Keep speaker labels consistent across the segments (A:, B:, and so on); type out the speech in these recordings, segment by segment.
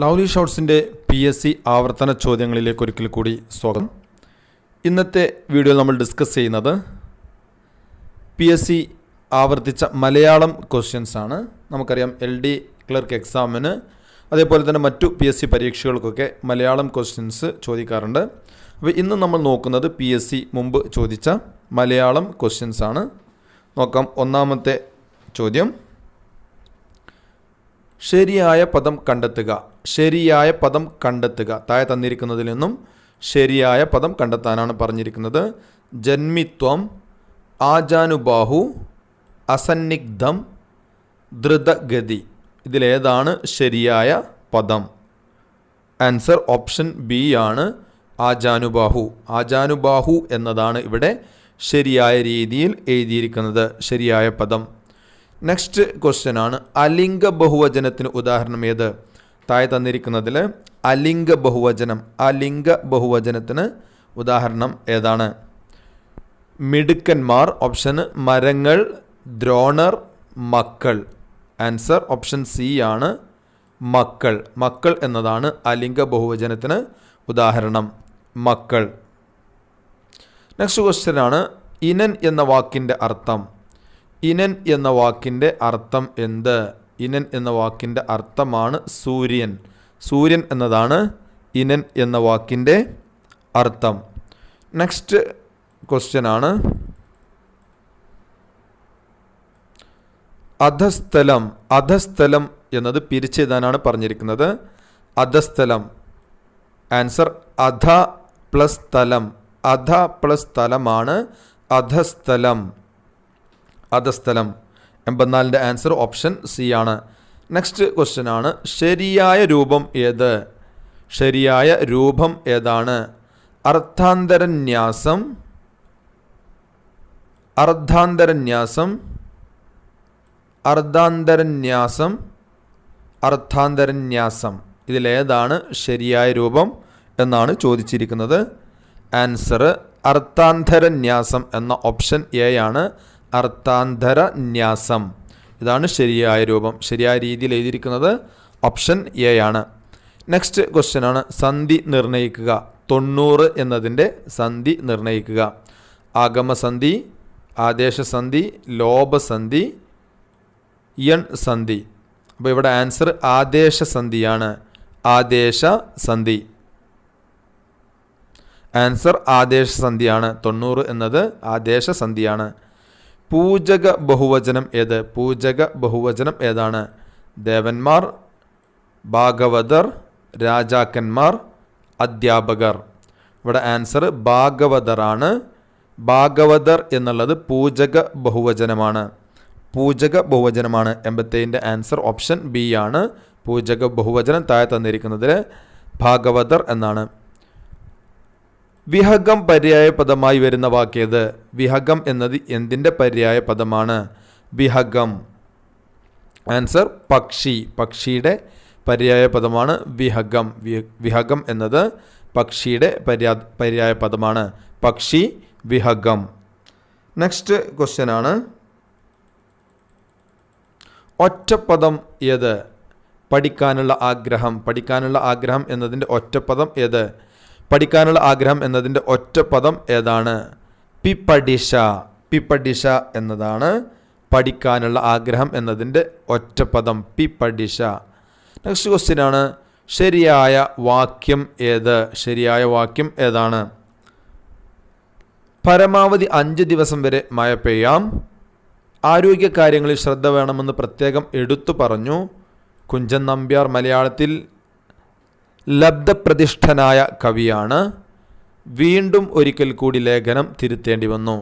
A: Lovely ഷോർട്സിൻ്റെ PSC ആവർത്തന ചോദ്യങ്ങളിലേക്ക് ഒരിക്കൽ കൂടി സ്വാഗതം. ഇന്നത്തെ വീഡിയോയിൽ നമ്മൾ ഡിസ്കസ് ചെയ്യുന്നത് PSC ആവർത്തിച്ച മലയാളം ക്വസ്റ്റ്യൻസ് ആണ്. നമുക്കറിയാം LD ക്ലർക്ക് എക്സാമിന് അതേപോലെ തന്നെ മറ്റു PSC പരീക്ഷകൾക്കൊക്കെ മലയാളം ക്വസ്റ്റ്യൻസ് ചോദിക്കാറുണ്ട്. അപ്പോൾ ഇന്ന് നമ്മൾ നോക്കുന്നത് PSC മുമ്പ് ചോദിച്ച മലയാളം ക്വസ്റ്റ്യൻസ് ആണ്. നോക്കാം. ഒന്നാമത്തെ ചോദ്യം, ശരിയായ പദം കണ്ടെത്തുക. ശരിയായ പദം കണ്ടെത്തുക. താഴെ തന്നിരിക്കുന്നതിൽ നിന്നും ശരിയായ പദം കണ്ടെത്താനാണ് പറഞ്ഞിരിക്കുന്നത്. ജന്മിത്വം, ആജാനുബാഹു, അസന്നിഗ്ധം, ദ്രുതഗതി. ഇതിലേതാണ് ശരിയായ പദം? ആൻസർ ഓപ്ഷൻ ബി ആണ്, ആജാനുബാഹു. ആജാനുബാഹു എന്നതാണ് ഇവിടെ ശരിയായ രീതിയിൽ എഴുതിയിരിക്കുന്നത് ശരിയായ പദം. നെക്സ്റ്റ് ക്വസ്റ്റ്യൻ ആണ്, അലിംഗ ബഹുവചനത്തിന് ഉദാഹരണം ഏത്? താഴെ തന്നിരിക്കുന്നതിൽ അലിംഗ ബഹുവചനം, അലിംഗ ബഹുവചനത്തിന് ഉദാഹരണം ഏതാണ്? മിടുക്കന്മാർ, ഓപ്ഷൻ മരങ്ങൾ, ദ്രോണർ, മക്കൾ. ആൻസർ ഓപ്ഷൻ സി ആണ്, മക്കൾ. മക്കൾ എന്നതാണ് അലിംഗ ബഹുവചനത്തിന് ഉദാഹരണം, മക്കൾ. നെക്സ്റ്റ് ക്വസ്റ്റ്യൻ ആണ്, ഇനൻ എന്ന വാക്കിൻ്റെ അർത്ഥം. ഇനൻ എന്ന വാക്കിൻ്റെ അർത്ഥം എന്ത്? ഇനൻ എന്ന വാക്കിൻ്റെ അർത്ഥമാണ് സൂര്യൻ. സൂര്യൻ എന്നതാണ് ഇനൻ എന്ന വാക്കിൻ്റെ അർത്ഥം. നെക്സ്റ്റ് ക്വസ്റ്റ്യൻ ആണ്, അധസ്ഥലം. അധസ്ഥലം എന്നത് പിരിച്ചെഴുതാനാണ് പറഞ്ഞിരിക്കുന്നത്. അധസ്ഥലം. ആൻസർ അധ പ്ലസ് സ്ഥലം. അധ പ്ലസ് സ്ഥലമാണ് അധസ്ഥലം. അധസ്ഥലം. 84ൻ്റെ ആൻസർ ഓപ്ഷൻ സി ആണ്. നെക്സ്റ്റ് ക്വസ്റ്റ്യൻ ആണ്, ശരിയായ രൂപം ഏത്? ശരിയായ രൂപം ഏതാണ്? അർത്ഥാന്തരന്യാസം, അർദ്ധാന്തരന്യാസം, അർദ്ധാന്തരന്യാസം, അർത്ഥാന്തരന്യാസം. ഇതിലേതാണ് ശരിയായ രൂപം എന്നാണ് ചോദിച്ചിരിക്കുന്നത്. ആൻസർ അർത്ഥാന്തരന്യാസം എന്ന ഓപ്ഷൻ എ ആണ്, അർത്ഥാന്തരന്യാസം. ഇതാണ് ശരിയായ രൂപം. ശരിയായ രീതിയിൽ എഴുതിയിരിക്കുന്നത് ഓപ്ഷൻ എ ആണ്. നെക്സ്റ്റ് ക്വസ്റ്റ്യൻ ആണ്, സന്ധി നിർണ്ണയിക്കുക. 90 എന്നതിൻ്റെ സന്ധി നിർണ്ണയിക്കുക. ആഗമസന്ധി, ആദേശസന്ധി, ലോപസന്ധി, യൺ സന്ധി. അപ്പോൾ ഇവിടെ ആൻസർ ആദേശസന്ധിയാണ്, ആദേശസന്ധി. ആൻസർ ആദേശസന്ധിയാണ്. 90 എന്നത് ആദേശസന്ധിയാണ്. പൂജക ബഹുവചനം ഏത്? പൂജക ബഹുവചനം ഏതാണ്? ദേവന്മാർ, ഭാഗവതർ, രാജാക്കന്മാർ, അധ്യാപകർ. ഇവിടെ ആൻസർ ഭാഗവതറാണ്. ഭാഗവതർ എന്നുള്ളത് പൂജക ബഹുവചനമാണ്. പൂജക ബഹുവചനമാണ്. 87ൻ്റെ ആൻസർ ഓപ്ഷൻ ബി ആണ്. പൂജക ബഹുവചനം താഴെ തന്നിരിക്കുന്നതിൽ ഭാഗവതർ എന്നാണ്. വിഹഗം പര്യായ പദമായി വരുന്ന വാക്കേത്? വിഹഗം എന്നത് എന്തിൻ്റെ പര്യായ പദമാണ്? വിഹഗം. ആൻസർ പക്ഷി. പക്ഷിയുടെ പര്യായ പദമാണ് വിഹഗം. വിഹഗം എന്നത് പക്ഷിയുടെ പര്യായ പദമാണ്. പക്ഷി, വിഹഗം. നെക്സ്റ്റ് ക്വസ്റ്റ്യൻ ആണ്, ഒറ്റപ്പദം ഏത്? പഠിക്കാനുള്ള ആഗ്രഹം. പഠിക്കാനുള്ള ആഗ്രഹം എന്നതിൻ്റെ ഒറ്റപ്പദം ഏത്? പഠിക്കാനുള്ള ആഗ്രഹം എന്നതിൻ്റെ ഒറ്റപ്പദം ഏതാണ്? പിപ്പടിഷ. പിപ്പടിഷ എന്നതാണ് പഠിക്കാനുള്ള ആഗ്രഹം എന്നതിൻ്റെ ഒറ്റപ്പദം, പിപ്പടിഷ. നെക്സ്റ്റ് ക്വസ്റ്റ്യൻ ആണ്, ശരിയായ വാക്യം ഏത്? ശരിയായ വാക്യം ഏതാണ്? പരമാവധി 5 ദിവസം വരെ മഴ പെയ്യാം. ആരോഗ്യകാര്യങ്ങളിൽ ശ്രദ്ധ വേണമെന്ന് പ്രത്യേകം എടുത്തു പറഞ്ഞു. കുഞ്ചൻ നമ്പ്യാർ മലയാളത്തിൽ ലബ്ധപ്രതിഷ്ഠനായ കവിയാണ്. വീണ്ടും ഒരിക്കൽ കൂടി ലേഖനം തിരുത്തേണ്ടി വന്നു.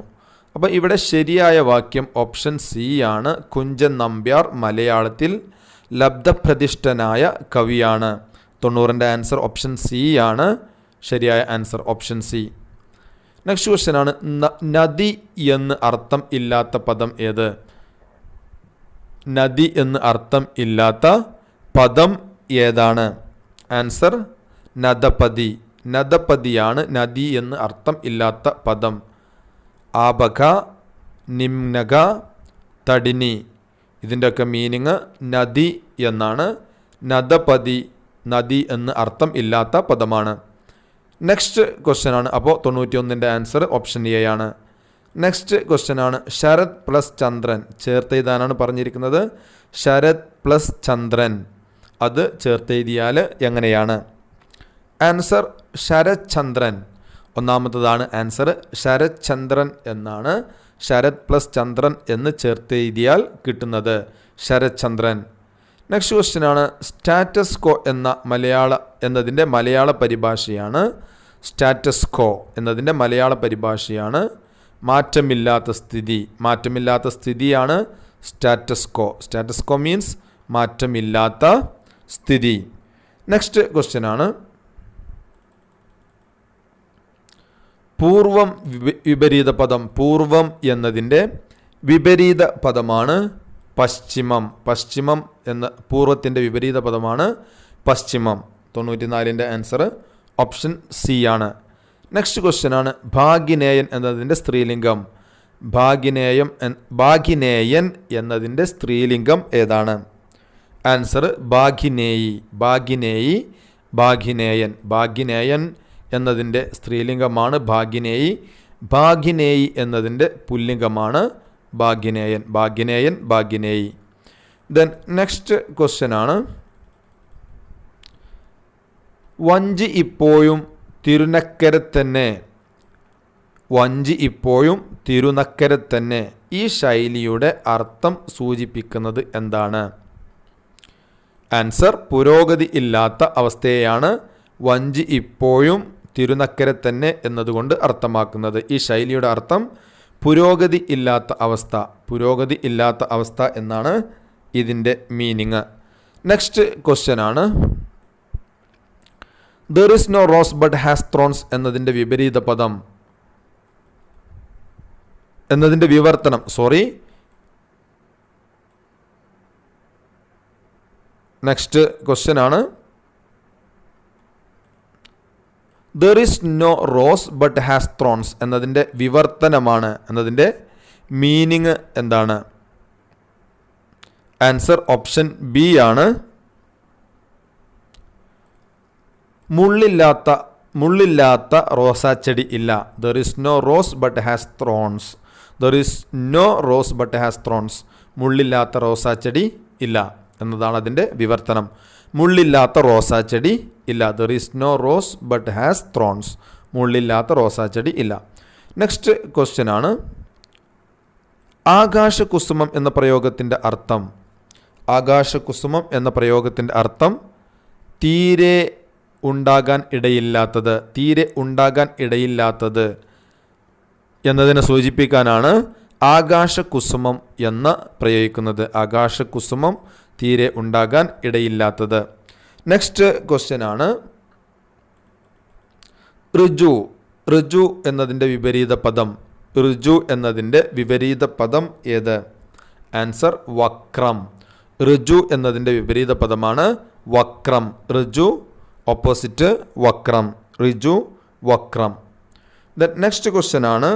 A: അപ്പോൾ ഇവിടെ ശരിയായ വാക്യം ഓപ്ഷൻ സി ആണ്, കുഞ്ചൻ നമ്പ്യാർ മലയാളത്തിൽ ലബ്ധപ്രതിഷ്ഠനായ കവിയാണ്. 90ൻ്റെ ആൻസർ ഓപ്ഷൻ സി ആണ്. ശരിയായ answer option C. Next question ആണ്, നദി എന്ന് അർത്ഥം ഇല്ലാത്ത പദം ഏത്? നദി എന്ന് അർത്ഥം ഇല്ലാത്ത പദം ഏതാണ്? ആൻസർ നദപതി. നദപതിയാണ് നദി എന്ന് അർത്ഥം ഇല്ലാത്ത പദം. ആബക, നിമ്നക, തടിനി. ഇതിൻ്റെയൊക്കെ മീനിങ് നദി എന്നാണ്. നദപതി നദി എന്ന് അർത്ഥം ഇല്ലാത്ത പദമാണ്. നെക്സ്റ്റ് ക്വസ്റ്റ്യൻ ആണ്. അപ്പോൾ 91ൻ്റെ ആൻസർ ഓപ്ഷൻ എ ആണ്. നെക്സ്റ്റ് ക്വസ്റ്റ്യൻ ആണ്. ശരത് പ്ലസ് ചന്ദ്രൻ ചേർത്തെഴുതാനാണ് പറഞ്ഞിരിക്കുന്നത്. ശരത് പ്ലസ് ചന്ദ്രൻ അത് ചേർത്തെഴുതിയാൽ എങ്ങനെയാണ്? ആൻസർ ശരത് ചന്ദ്രൻ. ഒന്നാമത്തതാണ് ആൻസർ. ശരത് ചന്ദ്രൻ എന്നാണ്. ശരത് പ്ലസ് ചന്ദ്രൻ എന്ന് ചേർത്തെഴുതിയാൽ കിട്ടുന്നത് ശരത് ചന്ദ്രൻ. നെക്സ്റ്റ് ക്വസ്റ്റ്യൻ ആണ്. സ്റ്റാറ്റസ് കോ എന്നതിൻ്റെ മലയാള പരിഭാഷയാണ്. സ്റ്റാറ്റസ് കോ എന്നതിൻ്റെ മലയാള പരിഭാഷയാണ് മാറ്റമില്ലാത്ത സ്ഥിതി. മാറ്റമില്ലാത്ത സ്ഥിതിയാണ് സ്റ്റാറ്റസ് കോ. സ്റ്റാറ്റസ് കോ മീൻസ് മാറ്റമില്ലാത്ത സ്ഥിതി. നെക്സ്റ്റ് ക്വസ്റ്റ്യൻ ആണ്. പൂർവം വിപരീത പദം. പൂർവം എന്നതിൻ്റെ വിപരീത പദമാണ് പശ്ചിമം. പശ്ചിമം എന്ന പൂർവത്തിൻ്റെ വിപരീത പദമാണ് പശ്ചിമം. 94ൻ്റെ ആൻസർ ഓപ്ഷൻ സി ആണ്. നെക്സ്റ്റ് ക്വസ്റ്റ്യൻ ആണ്. ഭാഗിനേയൻ എന്നതിൻ്റെ സ്ത്രീലിംഗം. ഭാഗിനേയൻ എന്നതിൻ്റെ സ്ത്രീലിംഗം ഏതാണ്? ആൻസർ ഭാഗിനേയി. ഭാഗിനേയി, ഭാഗിനേയൻ. ഭാഗിനേയൻ എന്നതിൻ്റെ സ്ത്രീലിംഗമാണ് ഭാഗിനേയി. ഭാഗിനേയി എന്നതിൻ്റെ പുല്ലിംഗമാണ് ഭാഗിനേയൻ. ഭാഗിനേയൻ, ഭാഗിനേയി. ദെൻ നെക്സ്റ്റ് ക്വസ്റ്റ്യൻ ആണ്. വഞ്ചി ഇപ്പോഴും തിരുനക്കര തന്നെ. വഞ്ചി ഇപ്പോഴും തിരുനക്കര തന്നെ. ഈ ശൈലിയുടെ അർത്ഥം സൂചിപ്പിക്കുന്നത് എന്താണ്? ആൻസർ പുരോഗതി ഇല്ലാത്ത അവസ്ഥയെയാണ് വഞ്ചി ഇപ്പോഴും തിരുനക്കര തന്നെ എന്നതുകൊണ്ട് അർത്ഥമാക്കുന്നത്. ഈ ശൈലിയുടെ അർത്ഥം പുരോഗതി ഇല്ലാത്ത അവസ്ഥ. പുരോഗതി ഇല്ലാത്ത അവസ്ഥ എന്നാണ് ഇതിൻ്റെ മീനിങ്. നെക്സ്റ്റ് ക്വസ്റ്റ്യൻ ആണ്. There is no rose but has thorns എന്നതിൻ്റെ വിപരീത പദം എന്നതിൻ്റെ വിവർത്തനം. നെക്സ്റ്റ് ക്വസ്റ്റ്യൻ ആണ്. There is no rose but has thorns എന്നതിൻ്റെ വിവർത്തനമാണ്. എന്നതിൻ്റെ മീനിങ് എന്താണ്? ആൻസർ ഓപ്ഷൻ ബി ആണ്. മുള്ളില്ലാത്ത റോസാച്ചെടി ഇല്ല. There is no rose but has thorns. There is no rose but has thorns. മുള്ളില്ലാത്ത റോസാച്ചെടി ഇല്ല എന്നതാണ് അതിൻ്റെ വിവർത്തനം. മുള്ളില്ലാത്ത റോസാച്ചെടി ഇല്ല. There is no rose but has thorns. മുള്ളില്ലാത്ത റോസാച്ചെടി ഇല്ല. നെക്സ്റ്റ് ക്വസ്റ്റ്യൻ ആണ്. ആകാശകുസുമം എന്ന പ്രയോഗത്തിൻ്റെ അർത്ഥം. ആകാശകുസുമം എന്ന പ്രയോഗത്തിൻ്റെ അർത്ഥം തീരെ ഉണ്ടാകാൻ ഇടയില്ലാത്തത്. തീരെ ഉണ്ടാകാൻ ഇടയില്ലാത്തത് എന്നതിനെ സൂചിപ്പിക്കാനാണ് ആകാശകുസുമം എന്ന് പ്രയോഗിക്കുന്നത്. ആകാശകുസുമം തീരെ ഉണ്ടാകാൻ ഇടയില്ലാത്തത്. നെക്സ്റ്റ് ക്വസ്റ്റ്യൻ ആണ്. ഋജു. ഋജു എന്നതിൻ്റെ വിപരീത പദം. ഋജു എന്നതിൻ്റെ വിപരീത പദം ഏത്? ആൻസർ വക്രം. ഋജു എന്നതിൻ്റെ വിപരീത പദമാണ് വക്രം. ഋജു ഓപ്പോസിറ്റ് വക്രം. ഋജു, വക്രം. ദെൻ നെക്സ്റ്റ് ക്വസ്റ്റ്യൻ ആണ്.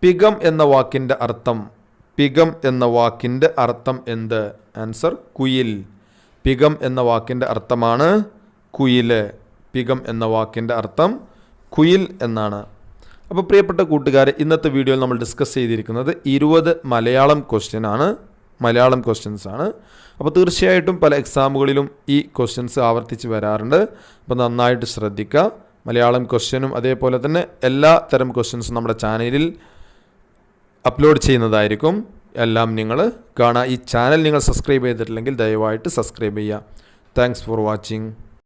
A: പികം എന്ന വാക്കിൻ്റെ അർത്ഥം. പികം എന്ന വാക്കിൻ്റെ അർത്ഥം എന്ത്? ആൻസർ കുയിൽ. പികം എന്ന വാക്കിൻ്റെ അർത്ഥമാണ് കുയിൽ. പികം എന്ന വാക്കിൻ്റെ അർത്ഥം കുയിൽ എന്നാണ്. അപ്പോൾ പ്രിയപ്പെട്ട കൂട്ടുകാരെ, ഇന്നത്തെ വീഡിയോയിൽ നമ്മൾ ഡിസ്കസ് ചെയ്തിരിക്കുന്നത് 20 മലയാളം ക്വസ്റ്റ്യൻസ് ആണ്. അപ്പോൾ തീർച്ചയായിട്ടും പല എക്സാമുകളിലും ഈ ക്വസ്റ്റ്യൻസ് ആവർത്തിച്ച് വരാറുണ്ട്. അപ്പോൾ നന്നായിട്ട് ശ്രദ്ധിക്കുക. മലയാളം ക്വസ്റ്റ്യനും അതേപോലെ തന്നെ എല്ലാ തരം ക്വസ്റ്റ്യൻസും നമ്മുടെ ചാനലിൽ അപ്ലോഡ് ചെയ്യുന്നതായിരിക്കും. എല്ലാം നിങ്ങൾ കാണുക. ഈ ചാനൽ നിങ്ങൾ സബ്സ്ക്രൈബ് ചെയ്തിട്ടില്ലെങ്കിൽ ദയവായിട്ട് സബ്സ്ക്രൈബ് ചെയ്യുക. Thanks for watching.